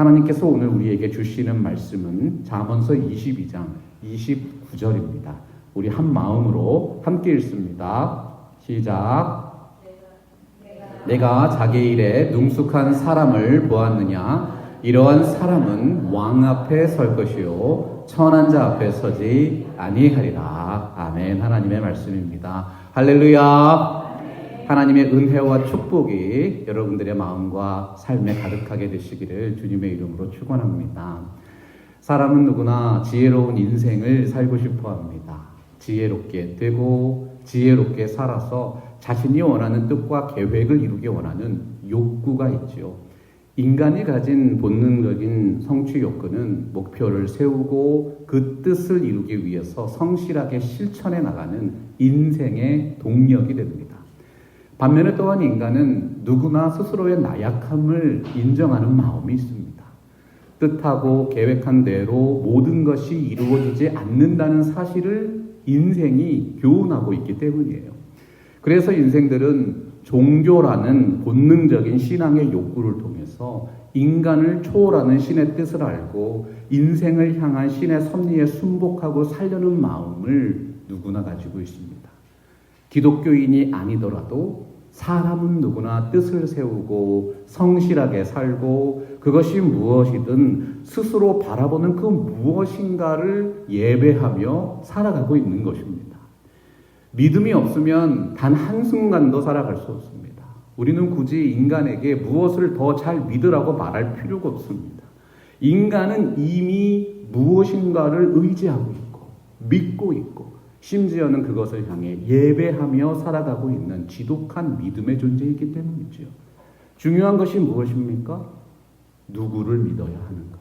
하나님께서 오늘 우리에게 주시는 말씀은 잠언서 22장 29절입니다. 우리 한 마음으로 함께 읽습니다. 시작. 내가 자기 일에 능숙한 사람을 보았느냐? 이러한 사람은 왕 앞에 설 것이요 천한 자 앞에 서지 아니하리라. 아멘. 하나님의 말씀입니다. 할렐루야. 하나님의 은혜와 축복이 여러분들의 마음과 삶에 가득하게 되시기를 주님의 이름으로 축원합니다. 사람은 누구나 지혜로운 인생을 살고 싶어 합니다. 지혜롭게 되고 지혜롭게 살아서 자신이 원하는 뜻과 계획을 이루기 원하는 욕구가 있죠. 인간이 가진 본능적인 성취 욕구는 목표를 세우고 그 뜻을 이루기 위해서 성실하게 실천해 나가는 인생의 동력이 됩니다. 반면에 또한 인간은 누구나 스스로의 나약함을 인정하는 마음이 있습니다. 뜻하고 계획한 대로 모든 것이 이루어지지 않는다는 사실을 인생이 교훈하고 있기 때문이에요. 그래서 인생들은 종교라는 본능적인 신앙의 욕구를 통해서 인간을 초월하는 신의 뜻을 알고 인생을 향한 신의 섭리에 순복하고 살려는 마음을 누구나 가지고 있습니다. 기독교인이 아니더라도 사람은 누구나 뜻을 세우고 성실하게 살고 그것이 무엇이든 스스로 바라보는 그 무엇인가를 예배하며 살아가고 있는 것입니다. 믿음이 없으면 단 한순간도 살아갈 수 없습니다. 우리는 굳이 인간에게 무엇을 더 잘 믿으라고 말할 필요가 없습니다. 인간은 이미 무엇인가를 의지하고 있고 믿고 있고 심지어는 그것을 향해 예배하며 살아가고 있는 지독한 믿음의 존재이기 때문이죠. 중요한 것이 무엇입니까? 누구를 믿어야 하는가?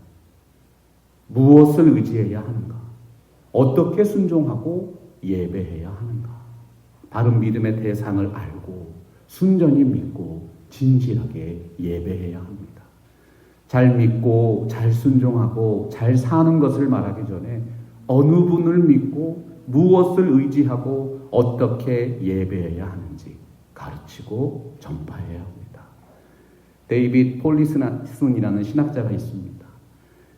무엇을 의지해야 하는가? 어떻게 순종하고 예배해야 하는가? 바른 믿음의 대상을 알고 순전히 믿고 진실하게 예배해야 합니다. 잘 믿고 잘 순종하고 잘 사는 것을 말하기 전에 어느 분을 믿고 무엇을 의지하고 어떻게 예배해야 하는지 가르치고 전파해야 합니다. 데이빗 폴리슨이라는 신학자가 있습니다.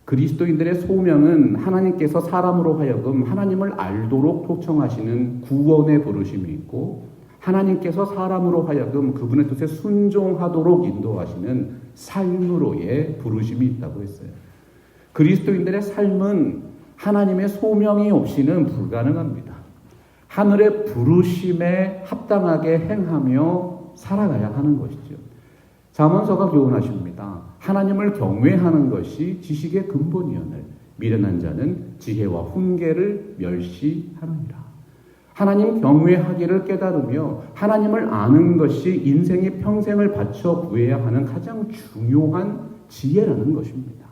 그리스도인들의 소명은 하나님께서 사람으로 하여금 하나님을 알도록 초청하시는 구원의 부르심이 있고 하나님께서 사람으로 하여금 그분의 뜻에 순종하도록 인도하시는 삶으로의 부르심이 있다고 했어요. 그리스도인들의 삶은 하나님의 소명이 없이는 불가능합니다. 하늘의 부르심에 합당하게 행하며 살아가야 하는 것이죠. 잠언서가 교훈하십니다. 하나님을 경외하는 것이 지식의 근본이오늘 미련한 자는 지혜와 훈계를 멸시하느니라. 하나님 경외하기를 깨달으며 하나님을 아는 것이 인생의 평생을 바쳐 구해야 하는 가장 중요한 지혜라는 것입니다.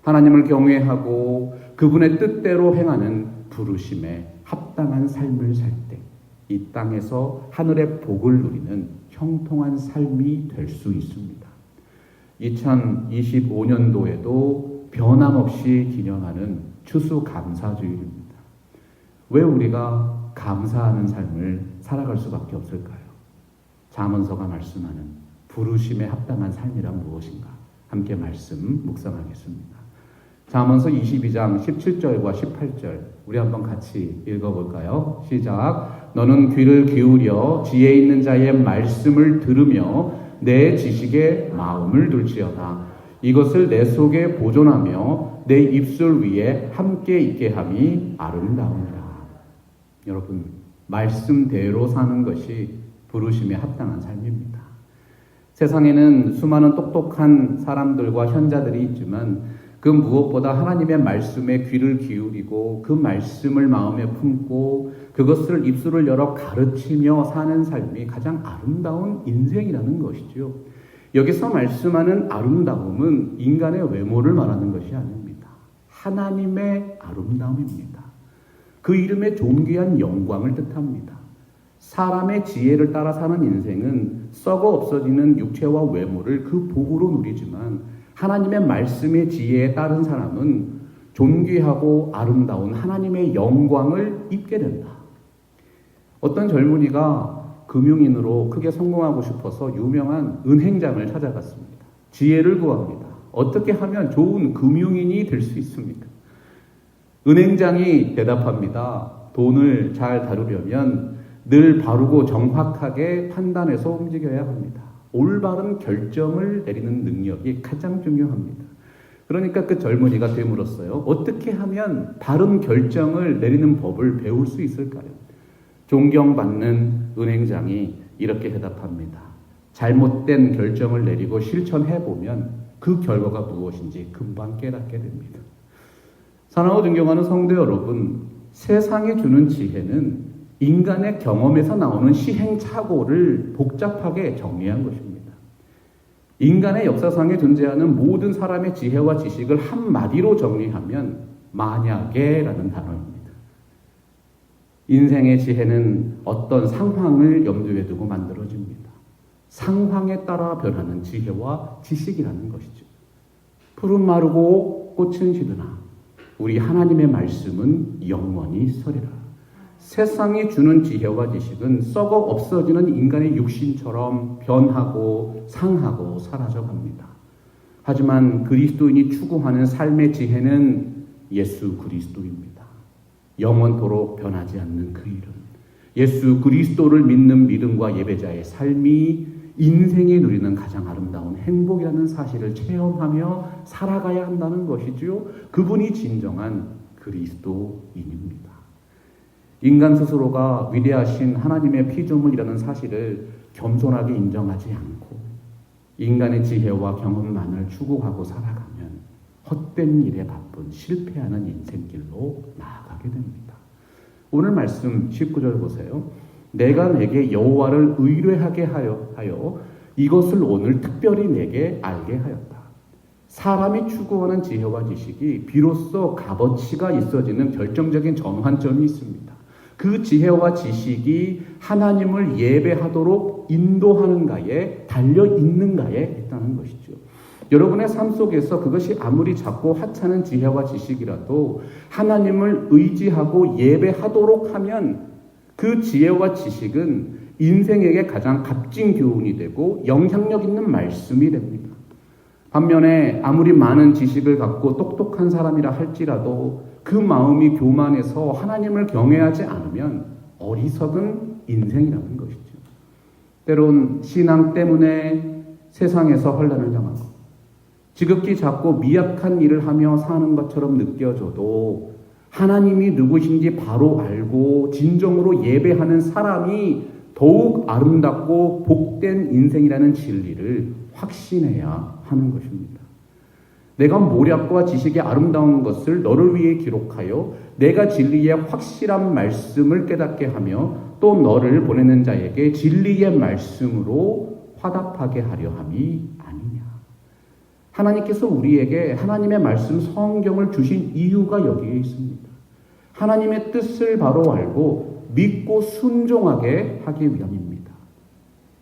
하나님을 경외하고 그분의 뜻대로 행하는 부르심에 합당한 삶을 살 때 이 땅에서 하늘의 복을 누리는 형통한 삶이 될 수 있습니다. 2025년도에도 변함없이 기념하는 추수감사주일입니다. 왜 우리가 감사하는 삶을 살아갈 수밖에 없을까요? 잠언서가 말씀하는 부르심에 합당한 삶이란 무엇인가? 함께 말씀 묵상하겠습니다. 잠언서 22장 17절과 18절 우리 한번 같이 읽어볼까요? 시작. 너는 귀를 기울여 지혜 있는 자의 말씀을 들으며 내 지식에 마음을 둘지어다. 이것을 내 속에 보존하며 내 입술 위에 함께 있게 함이 아름다우니라. 여러분, 말씀대로 사는 것이 부르심에 합당한 삶입니다. 세상에는 수많은 똑똑한 사람들과 현자들이 있지만 그 무엇보다 하나님의 말씀에 귀를 기울이고 그 말씀을 마음에 품고 그것을 입술을 열어 가르치며 사는 삶이 가장 아름다운 인생이라는 것이죠. 여기서 말씀하는 아름다움은 인간의 외모를 말하는 것이 아닙니다. 하나님의 아름다움입니다. 그 이름의 존귀한 영광을 뜻합니다. 사람의 지혜를 따라 사는 인생은 썩어 없어지는 육체와 외모를 그 복으로 누리지만 하나님의 말씀의 지혜에 따른 사람은 존귀하고 아름다운 하나님의 영광을 입게 된다. 어떤 젊은이가 금융인으로 크게 성공하고 싶어서 유명한 은행장을 찾아갔습니다. 지혜를 구합니다. 어떻게 하면 좋은 금융인이 될 수 있습니까? 은행장이 대답합니다. 돈을 잘 다루려면 늘 바르고 정확하게 판단해서 움직여야 합니다. 올바른 결정을 내리는 능력이 가장 중요합니다. 그러니까 그 젊은이가 되물었어요. 어떻게 하면 바른 결정을 내리는 법을 배울 수 있을까요? 존경받는 은행장이 이렇게 대답합니다. 잘못된 결정을 내리고 실천해보면 그 결과가 무엇인지 금방 깨닫게 됩니다. 사랑하고 존경하는 성도 여러분, 세상이 주는 지혜는 인간의 경험에서 나오는 시행착오를 복잡하게 정리한 것입니다. 인간의 역사상에 존재하는 모든 사람의 지혜와 지식을 한마디로 정리하면 만약에라는 단어입니다. 인생의 지혜는 어떤 상황을 염두에 두고 만들어집니다. 상황에 따라 변하는 지혜와 지식이라는 것이죠. 푸른 마르고 꽃은 지드나 우리 하나님의 말씀은 영원히 서리라. 세상이 주는 지혜와 지식은 썩어 없어지는 인간의 육신처럼 변하고 상하고 사라져갑니다. 하지만 그리스도인이 추구하는 삶의 지혜는 예수 그리스도입니다. 영원토록 변하지 않는 그 이름, 예수 그리스도를 믿는 믿음과 예배자의 삶이 인생이 누리는 가장 아름다운 행복이라는 사실을 체험하며 살아가야 한다는 것이지요. 그분이 진정한 그리스도인입니다. 인간 스스로가 위대하신 하나님의 피조물이라는 사실을 겸손하게 인정하지 않고 인간의 지혜와 경험만을 추구하고 살아가면 헛된 일에 바쁜 실패하는 인생길로 나아가게 됩니다. 오늘 말씀 19절 보세요. 내가 내게 여호와를 의뢰하게 하여 이것을 오늘 특별히 내게 알게 하였다. 사람이 추구하는 지혜와 지식이 비로소 값어치가 있어지는 결정적인 전환점이 있습니다. 그 지혜와 지식이 하나님을 예배하도록 인도하는가에 달려있는가에 있다는 것이죠. 여러분의 삶 속에서 그것이 아무리 작고 하찮은 지혜와 지식이라도 하나님을 의지하고 예배하도록 하면 그 지혜와 지식은 인생에게 가장 값진 교훈이 되고 영향력 있는 말씀이 됩니다. 반면에 아무리 많은 지식을 갖고 똑똑한 사람이라 할지라도 그 마음이 교만해서 하나님을 경외하지 않으면 어리석은 인생이라는 것이죠. 때론 신앙 때문에 세상에서 혼란을 당하고 지극히 작고 미약한 일을 하며 사는 것처럼 느껴져도 하나님이 누구신지 바로 알고 진정으로 예배하는 사람이 더욱 아름답고 복된 인생이라는 진리를 확신해야 하는 것입니다. 내가 모략과 지식의 아름다운 것을 너를 위해 기록하여 내가 진리의 확실한 말씀을 깨닫게 하며 또 너를 보내는 자에게 진리의 말씀으로 화답하게 하려 함이 아니냐. 하나님께서 우리에게 하나님의 말씀 성경을 주신 이유가 여기에 있습니다. 하나님의 뜻을 바로 알고 믿고 순종하게 하기 위함입니다.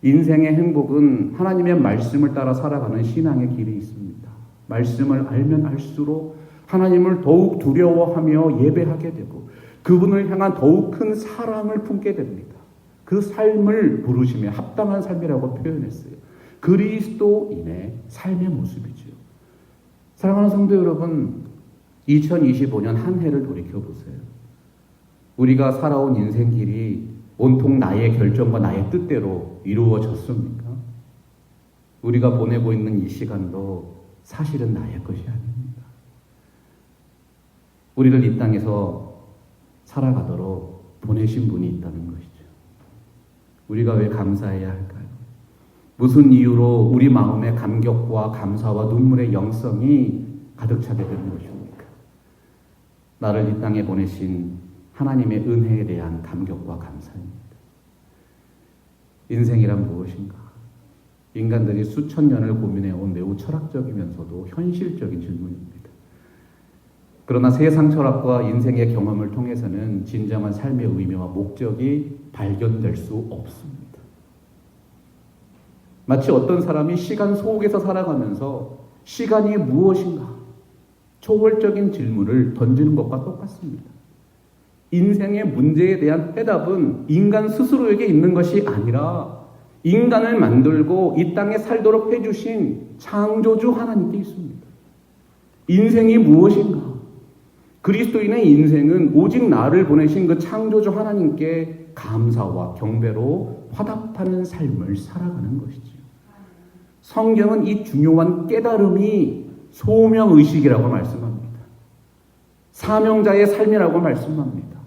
인생의 행복은 하나님의 말씀을 따라 살아가는 신앙의 길이 있습니다. 말씀을 알면 알수록 하나님을 더욱 두려워하며 예배하게 되고 그분을 향한 더욱 큰 사랑을 품게 됩니다. 그 삶을 부르심에 합당한 삶이라고 표현했어요. 그리스도인의 삶의 모습이죠. 사랑하는 성도 여러분, 2025년 한 해를 돌이켜보세요. 우리가 살아온 인생길이 온통 나의 결정과 나의 뜻대로 이루어졌습니까? 우리가 보내고 있는 이 시간도 사실은 나의 것이 아닙니다. 우리를 이 땅에서 살아가도록 보내신 분이 있다는 것이죠. 우리가 왜 감사해야 할까요? 무슨 이유로 우리 마음의 감격과 감사와 눈물의 영성이 가득 차게 되는 것입니까? 나를 이 땅에 보내신 하나님의 은혜에 대한 감격과 감사입니다. 인생이란 무엇인가? 인간들이 수천 년을 고민해온 매우 철학적이면서도 현실적인 질문입니다. 그러나 세상 철학과 인생의 경험을 통해서는 진정한 삶의 의미와 목적이 발견될 수 없습니다. 마치 어떤 사람이 시간 속에서 살아가면서 시간이 무엇인가 초월적인 질문을 던지는 것과 똑같습니다. 인생의 문제에 대한 해답은 인간 스스로에게 있는 것이 아니라 인간을 만들고 이 땅에 살도록 해주신 창조주 하나님께 있습니다. 인생이 무엇인가? 그리스도인의 인생은 오직 나를 보내신 그 창조주 하나님께 감사와 경배로 화답하는 삶을 살아가는 것이지요. 성경은 이 중요한 깨달음이 소명의식이라고 말씀합니다. 사명자의 삶이라고 말씀합니다.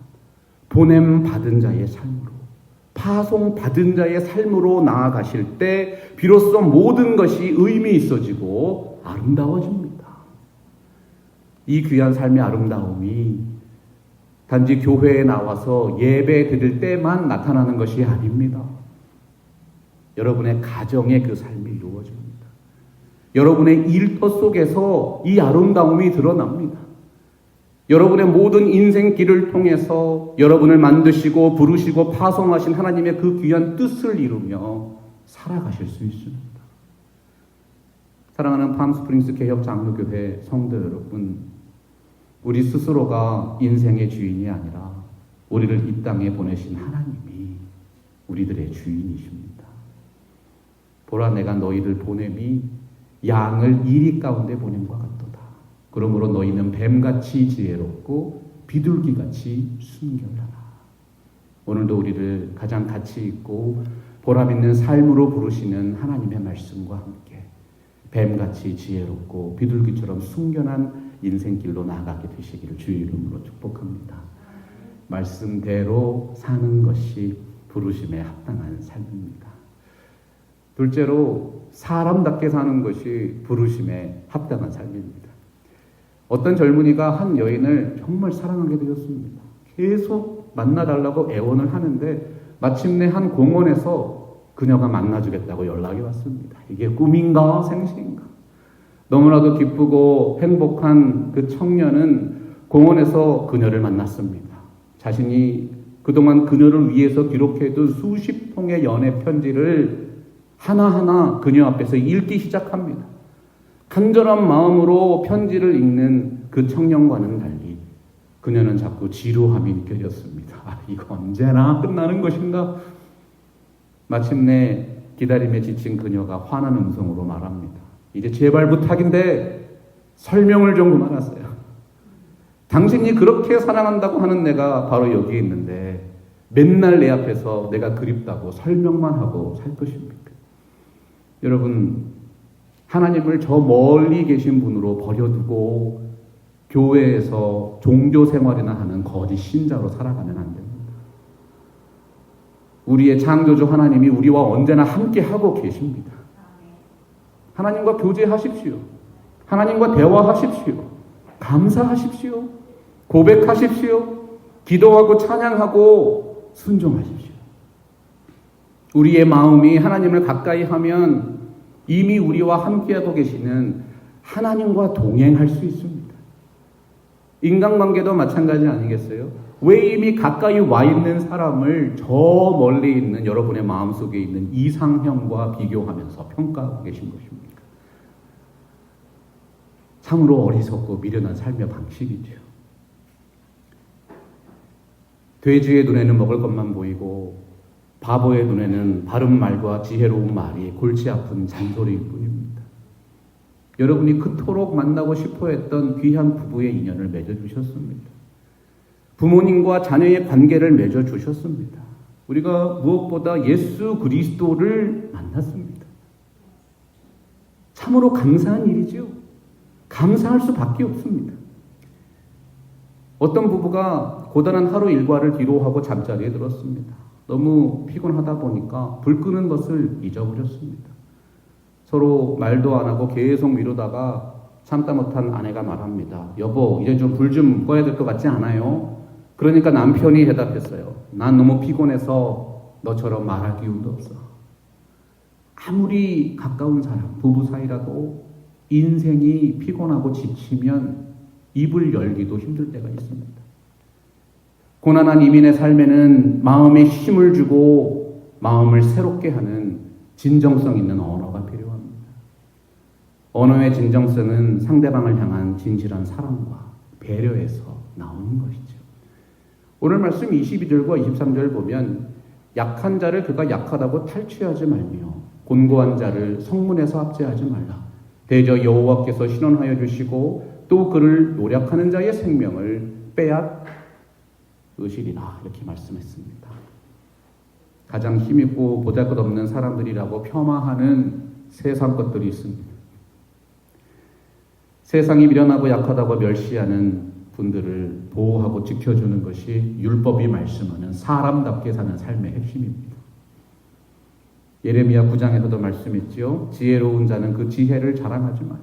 보냄받은 자의 삶으로, 파송받은 자의 삶으로 나아가실 때 비로소 모든 것이 의미 있어지고 아름다워집니다. 이 귀한 삶의 아름다움이 단지 교회에 나와서 예배 드릴 때만 나타나는 것이 아닙니다. 여러분의 가정의 그 삶이 이루어집니다. 여러분의 일터 속에서 이 아름다움이 드러납니다. 여러분의 모든 인생길을 통해서 여러분을 만드시고 부르시고 파송하신 하나님의 그 귀한 뜻을 이루며 살아가실 수 있습니다. 사랑하는 팜스프링스 개혁장로교회 성도 여러분, 우리 스스로가 인생의 주인이 아니라 우리를 이 땅에 보내신 하나님이 우리들의 주인이십니다. 보라, 내가 너희를 보냄이 양을 이리 가운데 보냄과 같도다. 그러므로 너희는 뱀같이 지혜롭고 비둘기같이 순결하라. 오늘도 우리를 가장 가치 있고 보람 있는 삶으로 부르시는 하나님의 말씀과 함께 뱀같이 지혜롭고 비둘기처럼 순결한 인생길로 나아가게 되시기를 주의 이름으로 축복합니다. 말씀대로 사는 것이 부르심에 합당한 삶입니다. 둘째로 사람답게 사는 것이 부르심에 합당한 삶입니다. 어떤 젊은이가 한 여인을 정말 사랑하게 되었습니다. 계속 만나달라고 애원을 하는데 마침내 한 공원에서 그녀가 만나주겠다고 연락이 왔습니다. 이게 꿈인가 생시인가? 너무나도 기쁘고 행복한 그 청년은 공원에서 그녀를 만났습니다. 자신이 그동안 그녀를 위해서 기록해둔 수십 통의 연애 편지를 하나하나 그녀 앞에서 읽기 시작합니다. 간절한 마음으로 편지를 읽는 그 청년과는 달리 그녀는 자꾸 지루함이 느껴졌습니다. 이거 언제나 끝나는 것인가? 마침내 기다림에 지친 그녀가 화난 음성으로 말합니다. 이제 제발 부탁인데 설명을 좀 그만하세요. 당신이 그렇게 사랑한다고 하는 내가 바로 여기에 있는데 맨날 내 앞에서 내가 그립다고 설명만 하고 살 것입니까? 여러분, 하나님을 저 멀리 계신 분으로 버려두고 교회에서 종교 생활이나 하는 거짓 신자로 살아가면 안 됩니다. 우리의 창조주 하나님이 우리와 언제나 함께하고 계십니다. 하나님과 교제하십시오. 하나님과 대화하십시오. 감사하십시오. 고백하십시오. 기도하고 찬양하고 순종하십시오. 우리의 마음이 하나님을 가까이 하면 이미 우리와 함께하고 계시는 하나님과 동행할 수 있습니다. 인간관계도 마찬가지 아니겠어요? 왜 이미 가까이 와 있는 사람을 저 멀리 있는 여러분의 마음속에 있는 이상형과 비교하면서 평가하고 계신 것입니까? 참으로 어리석고 미련한 삶의 방식이죠. 돼지의 눈에는 먹을 것만 보이고 바보의 눈에는 바른 말과 지혜로운 말이 골치 아픈 잔소리일 뿐입니다. 여러분이 그토록 만나고 싶어 했던 귀한 부부의 인연을 맺어주셨습니다. 부모님과 자녀의 관계를 맺어주셨습니다. 우리가 무엇보다 예수 그리스도를 만났습니다. 참으로 감사한 일이죠. 감사할 수밖에 없습니다. 어떤 부부가 고단한 하루 일과를 뒤로하고 잠자리에 들었습니다. 너무 피곤하다 보니까 불 끄는 것을 잊어버렸습니다. 서로 말도 안 하고 계속 미루다가 참다 못한 아내가 말합니다. 여보, 이제 좀 불 좀 꺼야 될 것 같지 않아요? 그러니까 남편이 대답했어요. 난 너무 피곤해서 너처럼 말할 기운도 없어. 아무리 가까운 사람, 부부 사이라도 인생이 피곤하고 지치면 입을 열기도 힘들 때가 있습니다. 고난한 이민의 삶에는 마음에 힘을 주고 마음을 새롭게 하는 진정성 있는 언어가 필요합니다. 언어의 진정성은 상대방을 향한 진실한 사랑과 배려에서 나오는 것이죠. 오늘 말씀 22절과 23절 보면 약한 자를 그가 약하다고 탈취하지 말며 곤고한 자를 성문에서 압제하지 말라. 대저 여호와께서 신원하여 주시고 또 그를 노력하는 자의 생명을 빼앗으시리라. 이렇게 말씀했습니다. 가장 힘있고 보잘것없는 사람들이라고 폄하하는 세상 것들이 있습니다. 세상이 미련하고 약하다고 멸시하는 분들을 보호하고 지켜주는 것이 율법이 말씀하는 사람답게 사는 삶의 핵심입니다. 예레미야 9장에서도 말씀했지요. 지혜로운 자는 그 지혜를 자랑하지 말라.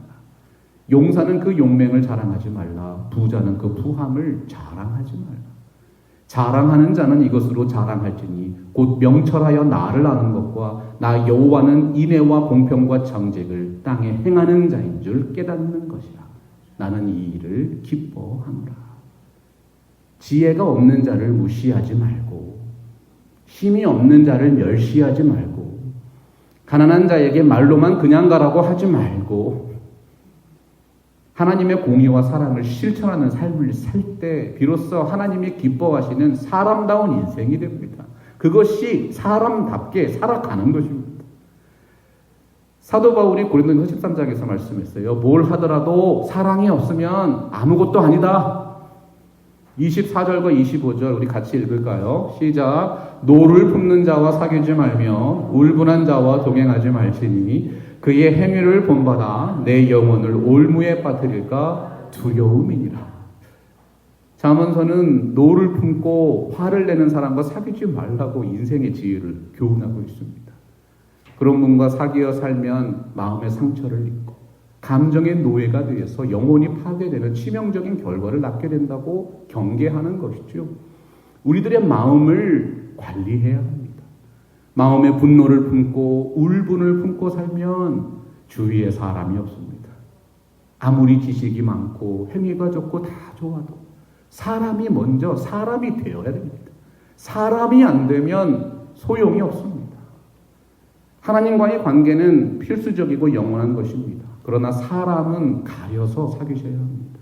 용사는 그 용맹을 자랑하지 말라. 부자는 그 부함을 자랑하지 말라. 자랑하는 자는 이것으로 자랑할지니 곧 명철하여 나를 아는 것과 나 여호와는 인애와 공평과 정직을 땅에 행하는 자인 줄 깨닫는 것이라. 나는 이 일을 기뻐하노라. 지혜가 없는 자를 무시하지 말고 힘이 없는 자를 멸시하지 말고 가난한 자에게 말로만 그냥 가라고 하지 말고 하나님의 공의와 사랑을 실천하는 삶을 살 때 비로소 하나님이 기뻐하시는 사람다운 인생이 됩니다. 그것이 사람답게 살아가는 것입니다. 사도 바울이 고린도전서 13장에서 말씀했어요. 뭘 하더라도 사랑이 없으면 아무것도 아니다. 24절과 25절 우리 같이 읽을까요? 시작. 노를 품는 자와 사귀지 말며 울분한 자와 동행하지 말지니 그의 행위를 본받아 내 영혼을 올무에 빠뜨릴까 두려움이니라. 잠언서는 노를 품고 화를 내는 사람과 사귀지 말라고 인생의 지혜를 교훈하고 있습니다. 그런 분과 사귀어 살면 마음의 상처를 입고 감정의 노예가 되어서 영혼이 파괴되는 치명적인 결과를 낳게 된다고 경계하는 것이죠. 우리들의 마음을 관리해야 합니다. 마음의 분노를 품고 울분을 품고 살면 주위에 사람이 없습니다. 아무리 지식이 많고 행위가 좋고 다 좋아도 사람이 먼저 사람이 되어야 됩니다. 사람이 안 되면 소용이 없습니다. 하나님과의 관계는 필수적이고 영원한 것입니다. 그러나 사람은 가려서 사귀셔야 합니다.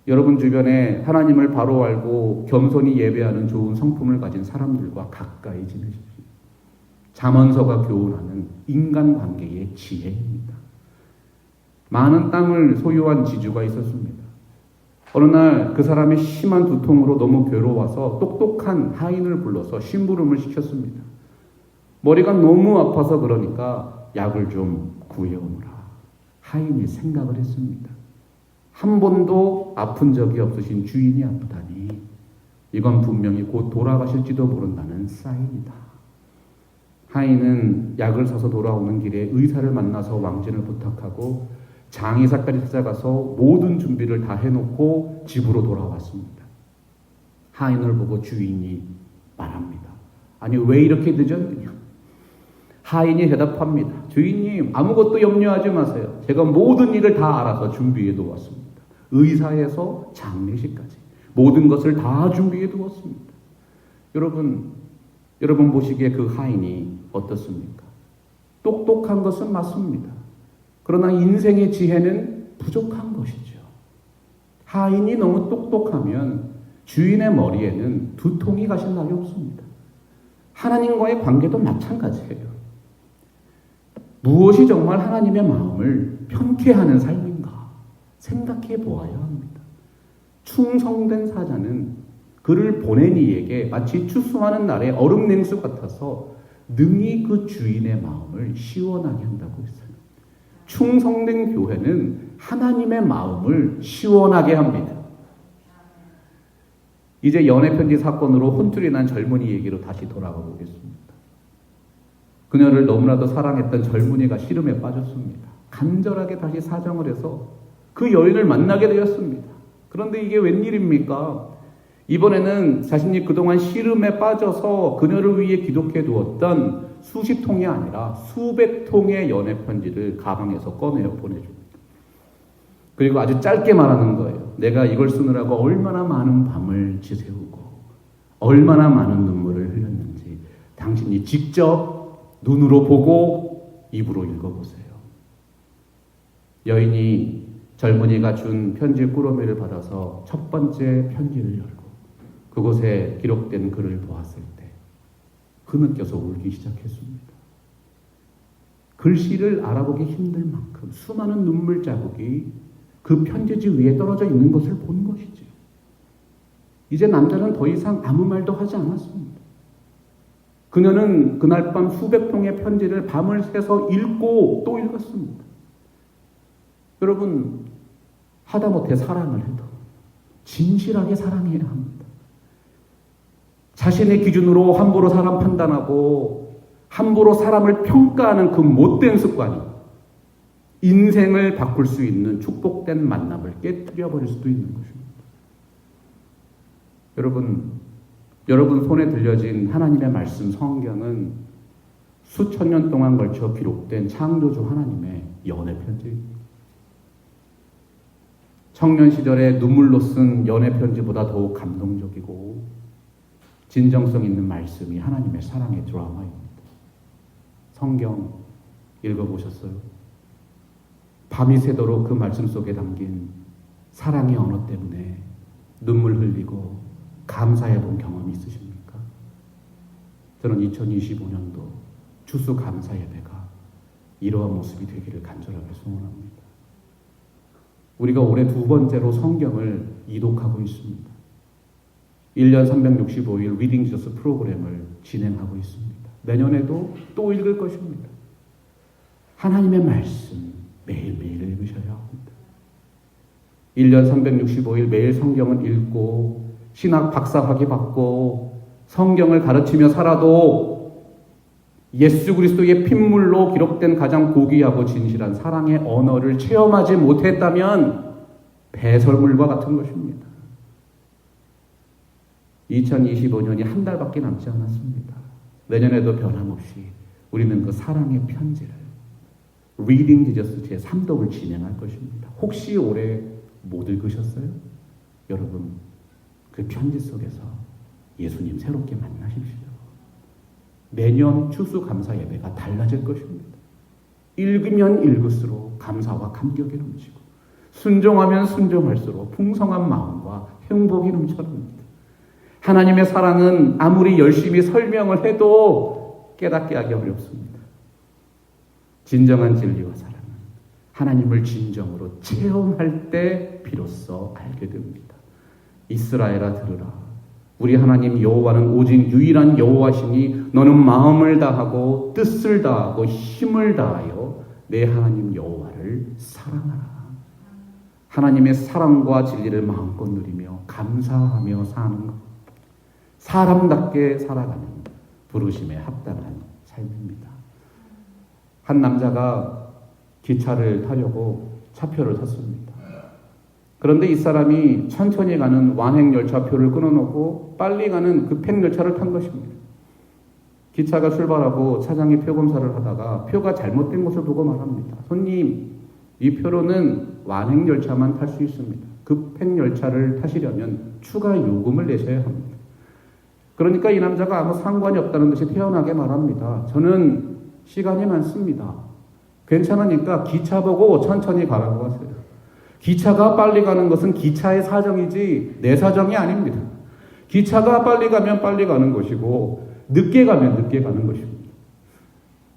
여러분 주변에 하나님을 바로 알고 겸손히 예배하는 좋은 성품을 가진 사람들과 가까이 지내십시오. 잠언서가 교훈하는 인간관계의 지혜입니다. 많은 땅을 소유한 지주가 있었습니다. 어느 날 그 사람이 심한 두통으로 너무 괴로워서 똑똑한 하인을 불러서 심부름을 시켰습니다. 머리가 너무 아파서 그러니까 약을 좀 구해오느라. 하인이 생각을 했습니다. 한 번도 아픈 적이 없으신 주인이 아프다니 이건 분명히 곧 돌아가실지도 모른다는 사인이다. 하인은 약을 사서 돌아오는 길에 의사를 만나서 왕진을 부탁하고 장의사까지 찾아가서 모든 준비를 다 해놓고 집으로 돌아왔습니다. 하인을 보고 주인이 말합니다. 아니 왜 이렇게 늦었느냐? 하인이 대답합니다. 주인님 아무것도 염려하지 마세요. 제가 모든 일을 다 알아서 준비해 두었습니다. 의사에서 장례식까지 모든 것을 다 준비해 두었습니다. 여러분 보시기에 그 하인이 어떻습니까? 똑똑한 것은 맞습니다. 그러나 인생의 지혜는 부족한 것이죠. 하인이 너무 똑똑하면 주인의 머리에는 두통이 가신 날이 없습니다. 하나님과의 관계도 마찬가지예요. 무엇이 정말 하나님의 마음을 편케 하는 삶인가 생각해 보아야 합니다. 충성된 사자는 그를 보낸 이에게 마치 추수하는 날의 얼음 냉수 같아서 능히 그 주인의 마음을 시원하게 한다고 했어요. 충성된 교회는 하나님의 마음을 시원하게 합니다. 이제 연애편지 사건으로 혼쭐이 난 젊은이 얘기로 다시 돌아가 보겠습니다. 그녀를 너무나도 사랑했던 젊은이가 시름에 빠졌습니다. 간절하게 다시 사정을 해서 그 여인을 만나게 되었습니다. 그런데 이게 웬일입니까? 이번에는 자신이 그동안 시름에 빠져서 그녀를 위해 기록해 두었던 수십 통이 아니라 수백 통의 연애 편지를 가방에서 꺼내어 보내줍니다. 그리고 아주 짧게 말하는 거예요. 내가 이걸 쓰느라고 얼마나 많은 밤을 지새우고 얼마나 많은 눈물을 흘렸는지 당신이 직접 눈으로 보고 입으로 읽어보세요. 여인이 젊은이가 준 편지 꾸러미를 받아서 첫 번째 편지를 열고 그곳에 기록된 글을 보았을 때 느껴서 울기 시작했습니다. 글씨를 알아보기 힘들 만큼 수많은 눈물 자국이 그 편지지 위에 떨어져 있는 것을 본 것이지. 이제 남자는 더 이상 아무 말도 하지 않았습니다. 그녀는 그날 밤 수백 통의 편지를 밤을 새서 읽고 또 읽었습니다. 여러분, 하다못해 사랑을 해도 진실하게 사랑해야 합니다. 자신의 기준으로 함부로 사람 판단하고 함부로 사람을 평가하는 그 못된 습관이 인생을 바꿀 수 있는 축복된 만남을 깨뜨려 버릴 수도 있는 것입니다. 여러분 손에 들려진 하나님의 말씀 성경은 수천 년 동안 걸쳐 기록된 창조주 하나님의 연애 편지입니다. 청년 시절에 눈물로 쓴 연애 편지보다 더욱 감동적이고 진정성 있는 말씀이 하나님의 사랑의 드라마입니다. 성경 읽어보셨어요? 밤이 새도록 그 말씀 속에 담긴 사랑의 언어 때문에 눈물 흘리고 감사해 본 경험이 있으십니까? 저는 2025년도 추수감사 예배가 이러한 모습이 되기를 간절하게 소원합니다. 우리가 올해 두 번째로 성경을 이독하고 있습니다. 1년 365일 리딩 지저스 프로그램을 진행하고 있습니다. 내년에도 또 읽을 것입니다. 하나님의 말씀 매일매일 읽으셔야 합니다. 1년 365일 매일 성경을 읽고 신학 박사학위 받고 성경을 가르치며 살아도 예수 그리스도의 핏물로 기록된 가장 고귀하고 진실한 사랑의 언어를 체험하지 못했다면 배설물과 같은 것입니다. 2025년이 한 달밖에 남지 않았습니다. 내년에도 변함없이 우리는 그 사랑의 편지를 리딩 지저스 제3독을 진행할 것입니다. 혹시 올해 못 읽으셨어요? 여러분, 그 편지 속에서 예수님 새롭게 만나십시오. 매년 추수감사 예배가 달라질 것입니다. 읽으면 읽을수록 감사와 감격이 넘치고 순종하면 순종할수록 풍성한 마음과 행복이 넘쳐납니다. 하나님의 사랑은 아무리 열심히 설명을 해도 깨닫게 하기 어렵습니다. 진정한 진리와 사랑은 하나님을 진정으로 체험할 때 비로소 알게 됩니다. 이스라엘아 들으라. 우리 하나님 여호와는 오직 유일한 여호와시니 너는 마음을 다하고 뜻을 다하고 힘을 다하여 내 하나님 여호와를 사랑하라. 하나님의 사랑과 진리를 마음껏 누리며 감사하며 사는 것. 사람답게 살아가는 부르심에 합당한 삶입니다. 한 남자가 기차를 타려고 차표를 탔습니다. 그런데 이 사람이 천천히 가는 완행열차표를 끊어놓고 빨리 가는 급행열차를 탄 것입니다. 기차가 출발하고 차장이 표검사를 하다가 표가 잘못된 것을 보고 말합니다. 손님, 이 표로는 완행열차만 탈 수 있습니다. 급행열차를 타시려면 추가 요금을 내셔야 합니다. 그러니까 이 남자가 아무 상관이 없다는 듯이 태연하게 말합니다. 저는 시간이 많습니다. 괜찮으니까 기차 보고 천천히 가라고 하세요. 기차가 빨리 가는 것은 기차의 사정이지 내 사정이 아닙니다. 기차가 빨리 가면 빨리 가는 것이고 늦게 가면 늦게 가는 것입니다.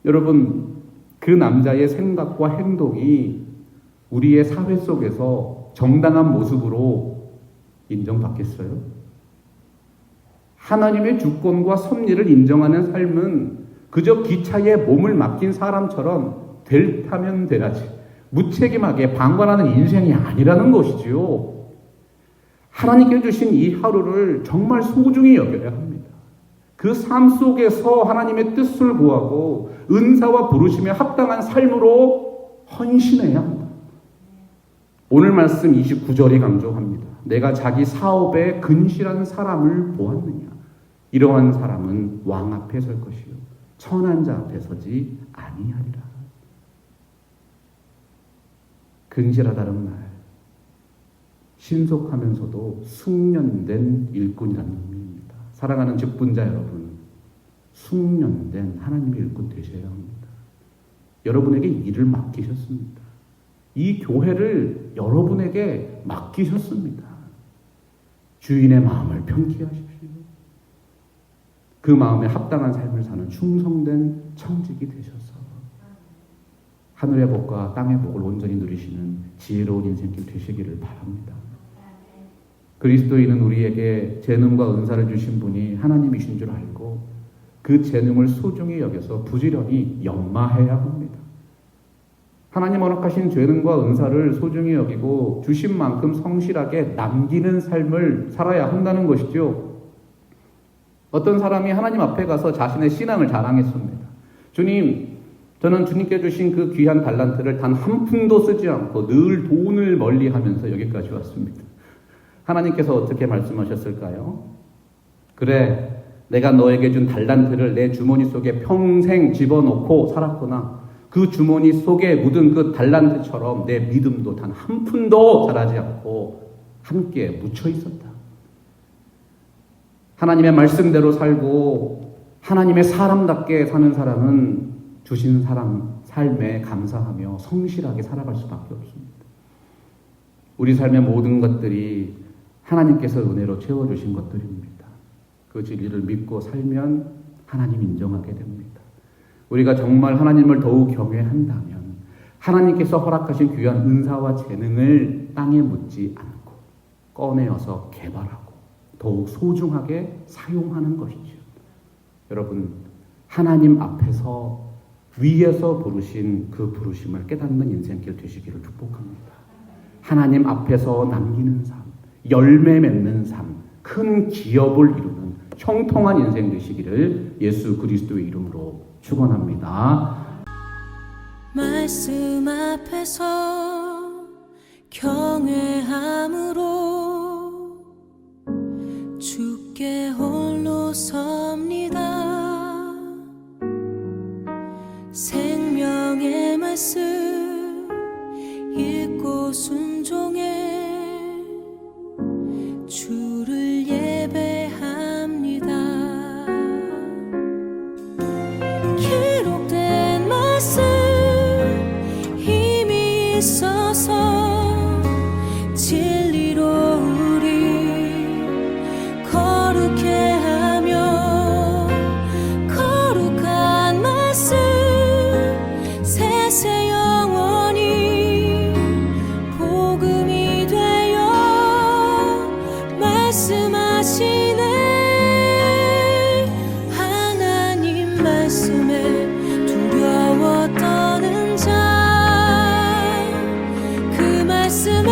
여러분, 그 남자의 생각과 행동이 우리의 사회 속에서 정당한 모습으로 인정받겠어요? 하나님의 주권과 섭리를 인정하는 삶은 그저 기차에 몸을 맡긴 사람처럼 될 타면 되라지 무책임하게 방관하는 인생이 아니라는 것이지요. 하나님께 주신 이 하루를 정말 소중히 여겨야 합니다. 그 삶 속에서 하나님의 뜻을 구하고 은사와 부르심에 합당한 삶으로 헌신해야 합니다. 오늘 말씀 29절이 강조합니다. 내가 자기 사업에 근실한 사람을 보았느냐. 이러한 사람은 왕 앞에 설 것이요 천한 자 앞에 서지 아니하리라. 근실하다는 말, 신속하면서도 숙련된 일꾼이라는 의미입니다. 사랑하는 직분자 여러분, 숙련된 하나님의 일꾼 되셔야 합니다. 여러분에게 일을 맡기셨습니다. 이 교회를 여러분에게 맡기셨습니다. 주인의 마음을 편케 하십시오. 그 마음에 합당한 삶을 사는 충성된 청직이 되셔서 하늘의 복과 땅의 복을 온전히 누리시는 지혜로운 인생길 되시기를 바랍니다. 그리스도인은 우리에게 재능과 은사를 주신 분이 하나님이신 줄 알고 그 재능을 소중히 여겨서 부지런히 연마해야 합니다. 하나님 허락하신 재능과 은사를 소중히 여기고 주신 만큼 성실하게 남기는 삶을 살아야 한다는 것이죠. 어떤 사람이 하나님 앞에 가서 자신의 신앙을 자랑했습니다. 주님, 저는 주님께 주신 그 귀한 달란트를 단 한 푼도 쓰지 않고 늘 돈을 멀리하면서 여기까지 왔습니다. 하나님께서 어떻게 말씀하셨을까요? 그래, 내가 너에게 준 달란트를 내 주머니 속에 평생 집어넣고 살았구나. 그 주머니 속에 묻은 그 달란트처럼 내 믿음도 단 한 푼도 자라지 않고 함께 묻혀 있었다. 하나님의 말씀대로 살고 하나님의 사람답게 사는 사람은 주신 삶에 감사하며 성실하게 살아갈 수밖에 없습니다. 우리 삶의 모든 것들이 하나님께서 은혜로 채워주신 것들입니다. 그 진리를 믿고 살면 하나님 인정하게 됩니다. 우리가 정말 하나님을 더욱 경외한다면 하나님께서 허락하신 귀한 은사와 재능을 땅에 묻지 않고 꺼내어서 개발하고 더욱 소중하게 사용하는 것이죠. 여러분, 하나님 앞에서 위에서 부르신 그 부르심을 깨닫는 인생길 되시기를 축복합니다. 하나님 앞에서 남기는 삶, 열매 맺는 삶, 큰 기업을 이루는 형통한 인생 되시기를 예수 그리스도의 이름으로 축원합니다. 말씀 앞에서 경외함으로 주께 홀로 섭니다. 생명의 말씀 읽고 순종해 주를 예배합니다. 기록된 말씀 힘이 있어서 진리로 우리 거룩해 하며 거룩한 말씀 세세 영원히 복음이 되어 말씀하시네. 하나님 말씀에 두려워 떠는 자 그 말씀에